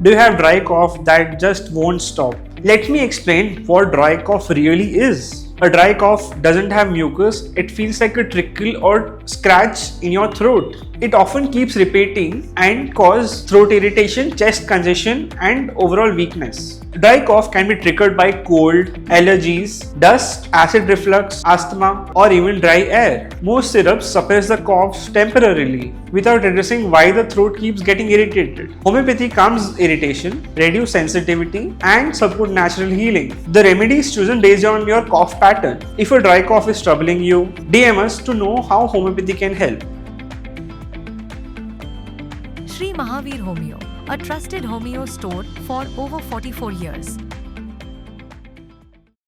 Do you have dry cough that just won't stop? Let me explain what dry cough really is. A dry cough doesn't have mucus, it feels like a trickle or scratch in your throat. It often keeps repeating and cause throat irritation, chest congestion, and overall weakness. Dry cough can be triggered by cold, allergies, dust, acid reflux, asthma, or even dry air. Most syrups suppress the coughs temporarily without addressing why the throat keeps getting irritated. Homeopathy calms irritation, reduce sensitivity, and support natural healing. The remedy is chosen based on your cough pattern. If a dry cough is troubling you, DM us to know how homeopathy can help. Sri Mahavir Homeo, a trusted homeo store for over 44 years.